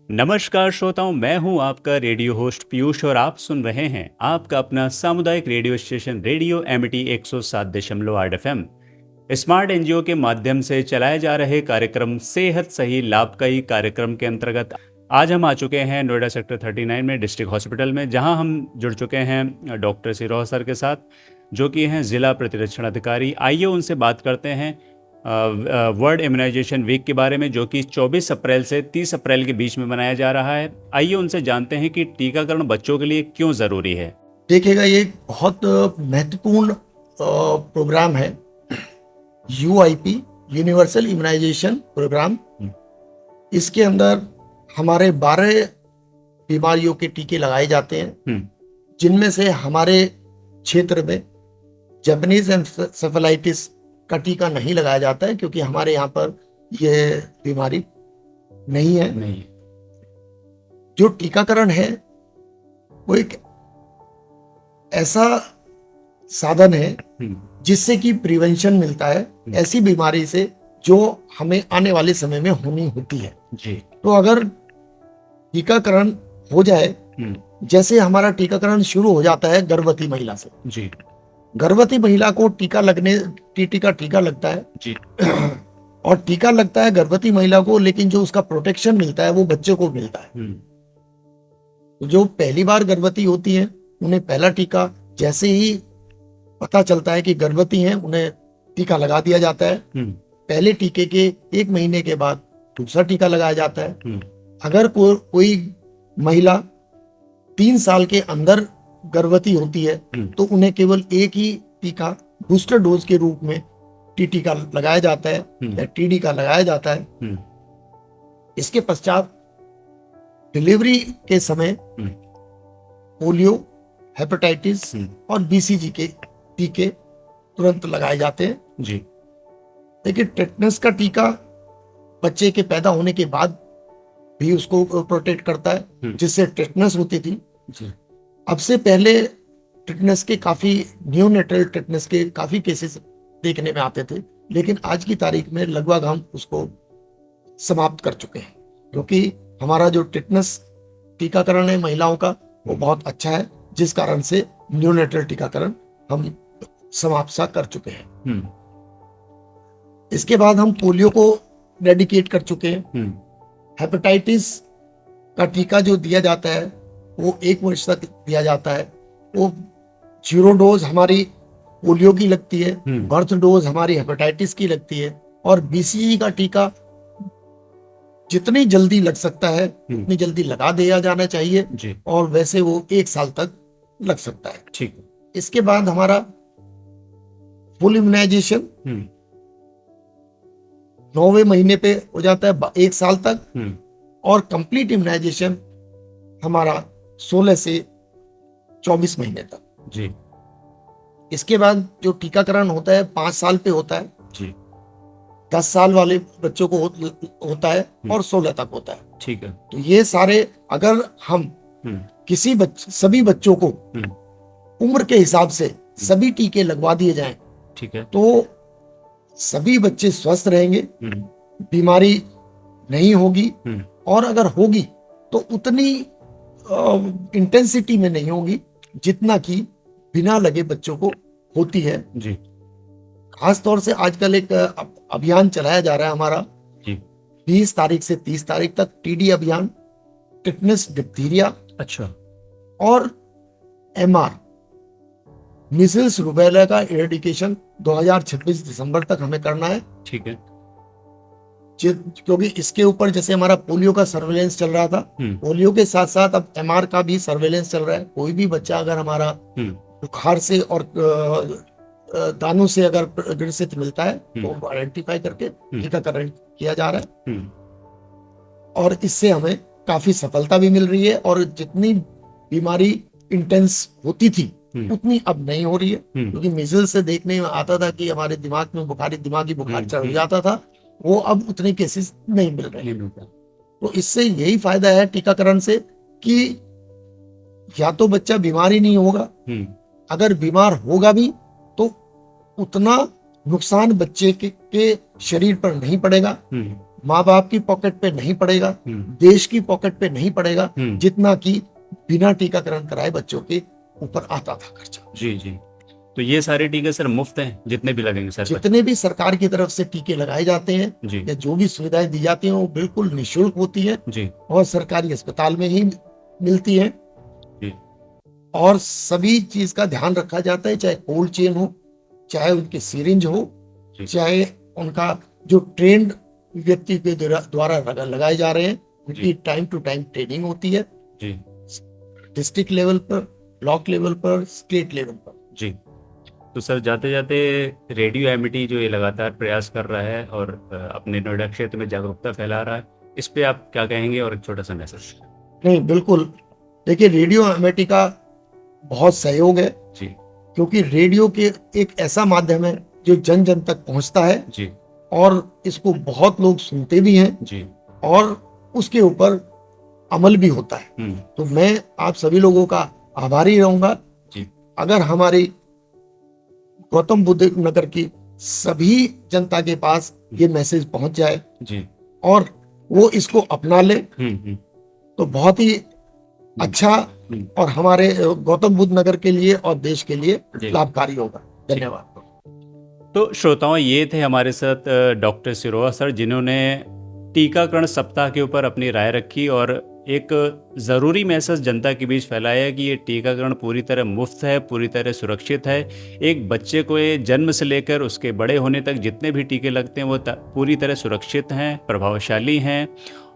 नमस्कार श्रोताओं, मैं हूं आपका रेडियो होस्ट पीयूष और आप सुन रहे हैं आपका अपना सामुदायिक radio station radio Amity 107.8 FM. Smart NGO के माध्यम से चलाए जा रहे कार्यक्रम सेहत सही लाभकारी कार्यक्रम के अंतर्गत आज हम आ चुके हैं नोएडा सेक्टर 39 में डिस्ट्रिक्ट हॉस्पिटल में, जहां हम जुड़ चुके हैं डॉक्टर सिरोह सर के साथ, जो कि हैं जिला प्रतिरक्षण अधिकारी। आइए उनसे बात करते हैं वर्ल्ड इम्यूनाइजेशन वीक के बारे में, जो कि 24 अप्रैल से 30 अप्रैल के बीच में मनाया जा रहा है। आइए उनसे जानते हैं कि टीकाकरण बच्चों के लिए क्यों ज़रूरी है। देखिएगा, ये एक बहुत महत्वपूर्ण प्रोग्राम है, यूआईपी यूनिवर्सल इम्यूनाइजेशन प्रोग्राम। इसके अंदर हमारे 12 बीमारियों के टीके लगाए जाते हैं, जिनमें से हमारे क्षेत्र में जापानीज एन्सेफेलाइटिस का टीका नहीं लगाया जाता है, क्योंकि हमारे यहाँ पर यह बीमारी नहीं है। जो टीकाकरण है वो एक ऐसा साधन है जिससे कि प्रिवेंशन मिलता है ऐसी बीमारी से जो हमें आने वाले समय में होनी होती है जी। तो अगर टीकाकरण हो जाए, जैसे हमारा टीकाकरण शुरू हो जाता है गर्भवती महिला से जी। गर्भवती महिला को टीका लगता है जी। और टीका लगता है गर्भवती महिला को, लेकिन जो उसका प्रोटेक्शन मिलता है वो बच्चे को मिलता है। तो जो पहली बार गर्भवती होती है उन्हें पहला टीका जैसे ही पता चलता है कि गर्भवती हैं, उन्हें टीका लगा दिया जाता है। पहले टीके के 1 महीने के बाद दूसरा टीका लगाया जाता है। अगर कोई महिला 3 साल के अंदर गर्भवती होती है तो उन्हें केवल एक ही टीका बूस्टर डोज के रूप में टीटी का लगाया जाता है या टीडी का लगाया जाता है। इसके पश्चात डिलीवरी के समय पोलियो, हेपेटाइटिस और बीसीजी के टीके तुरंत लगाए जाते हैं जी। लेकिन टेटनस का टीका बच्चे के पैदा होने के बाद भी उसको प्रोटेक्ट करता है, जिससे टेटनस होती थी जी। अब से पहले टेटनस के नियोनेटल टेटनस के काफी केसेस देखने में आते थे, लेकिन आज की तारीख में लगभग हम उसको समाप्त कर चुके हैं, क्योंकि हमारा जो टेटनस टीकाकरण है महिलाओं का वो बहुत अच्छा है, जिस कारण से नियोनेटल टीकाकरण हम समाप्त सा कर चुके हैं। इसके बाद हम पोलियो को डेडिकेट कर चुके हैं। हेपेटाइटिस का टीका जो दिया जाता है वो 1 वर्ष तक दिया जाता है। वो 0 डोज हमारी पोलियो की लगती है, बर्थ डोज हमारी हेपेटाइटिस की लगती है, और बीसीजी का टीका जितनी जल्दी लग सकता है उतनी जल्दी लगा दिया जाना चाहिए जी। और वैसे वो 1 साल तक लग सकता है ठीक। इसके बाद हमारा फुल इम्यूनाइजेशन 9वें महीने पे हो जाता है 1 साल तक, और कंप्लीट इम्यूनाइजेशन हमारा 16 से 24 महीने तक जी। इसके बाद जो टीकाकरण होता है 5 साल पे होता है जी। 10 साल वाले बच्चों को होता है और 16 तक होता है ठीक है। तो ये सारे अगर हम सभी बच्चों को उम्र के हिसाब से सभी टीके लगवा दिए जाएं ठीक है, तो सभी बच्चे स्वस्थ रहेंगे, बीमारी नहीं होगी, और अगर होगी तो उतनी इंटेंसिटी में नहीं होगी जितना कि बिना लगे बच्चों को होती है जी। खास तौर से आजकल एक अभियान चलाया जा रहा है हमारा जी। 20 तारीख से 30 तारीख तक टीडी अभियान, टिटनेस, डिप्थीरिया अच्छा, और एमआर मीजल्स रूबेला का इरेडिकेशन 2026 दिसंबर तक हमें करना है ठीक है। क्योंकि इसके ऊपर जैसे हमारा पोलियो का सर्वेलेंस चल रहा था, पोलियो के साथ साथ अब एमआर का भी सर्वेलेंस चल रहा है। कोई भी बच्चा अगर हमारा बुखार से और दानों से अगर ग्रसित मिलता है तो आइडेंटिफाई करके टीकाकरण किया जा रहा है, और इससे हमें काफी सफलता भी मिल रही है। और जितनी बीमारी इंटेंस होती थी उतनी अब नहीं हो रही है, क्योंकि मीजल्स से देखने में आता था कि हमारे दिमाग में दिमागी बुखार चढ़ जाता था, वो अब उतने केसेस नहीं मिल रहे हैं। तो इससे यही फायदा है टीकाकरण से कि या तो बच्चा बीमार ही नहीं होगा, अगर बीमार होगा भी तो उतना नुकसान बच्चे के शरीर पर नहीं पड़ेगा, माँ बाप की पॉकेट पे नहीं पड़ेगा, देश की पॉकेट पे नहीं पड़ेगा, जितना कि बिना टीकाकरण कराए बच्चों के ऊपर आता था खर्चा। जी जी। तो ये सारे टीके सर मुफ्त हैं जितने भी लगेंगे सर? जितने भी सरकार की तरफ से टीके लगाए जाते हैं जी या जो भी सुविधाएं दी जाती हैं वो बिल्कुल निःशुल्क होती है जी और सरकारी अस्पताल में ही मिलती है। जी और सभी चीज का ध्यान रखा जाता है, चाहे कोल्ड चेन हो, चाहे उनके सिरिंज हो, जी चाहे उनका जो ट्रेंड व्यक्ति के द्वारा लगाए जा रहे हैं उनकी टाइम टू टाइम ट्रेनिंग होती है, जी डिस्ट्रिक्ट लेवल पर, ब्लॉक लेवल पर, स्टेट लेवल पर। जी। तो सर जाते जाते रेडियो एमिटी जो ये लगातार प्रयास कर रहा है और अपने नोएडा क्षेत्र में जागरूकता फैला रहा है, इस पे आप क्या कहेंगे और एक छोटा सा मैसेज? नहीं, बिल्कुल, देखिए रेडियो एमिटी का बहुत सहयोग है, जी क्योंकि रेडियो के एक ऐसा माध्यम है जो जन जन तक पहुंचता है जी और इसको बहुत लोग सुनते भी हैं जी और उसके ऊपर अमल भी होता है। तो मैं आप सभी लोगों का आभारी रहूंगा जी अगर हमारी गौतम बुद्ध नगर की सभी जनता के पास ये मैसेज पहुंच जाए जी और वो इसको अपना ले तो बहुत ही अच्छा और हमारे गौतम बुद्ध नगर के लिए और देश के लिए जी। लाभकारी होगा। धन्यवाद। तो श्रोताओं, ये थे हमारे साथ डॉक्टर सिरोहा सर, जिन्होंने टीकाकरण सप्ताह के ऊपर अपनी राय रखी और एक ज़रूरी मैसेज जनता के बीच फैलाया कि ये टीकाकरण पूरी तरह मुफ्त है, पूरी तरह सुरक्षित है। एक बच्चे को ये जन्म से लेकर उसके बड़े होने तक जितने भी टीके लगते हैं वो पूरी तरह सुरक्षित हैं, प्रभावशाली हैं,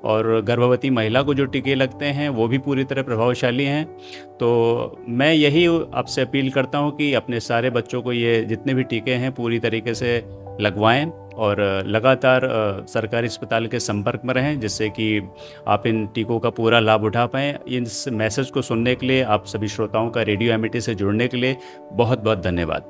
और गर्भवती महिला को जो टीके लगते हैं वो भी पूरी तरह प्रभावशाली हैं। तो मैं यही आपसे अपील करता हूँ कि अपने सारे बच्चों को ये जितने भी टीके हैं पूरी तरीके से लगवाएं और लगातार सरकारी अस्पताल के संपर्क में रहें, जिससे कि आप इन टीकों का पूरा लाभ उठा पाएँ। इस मैसेज को सुनने के लिए, आप सभी श्रोताओं का रेडियो एमिटी से जुड़ने के लिए बहुत बहुत धन्यवाद।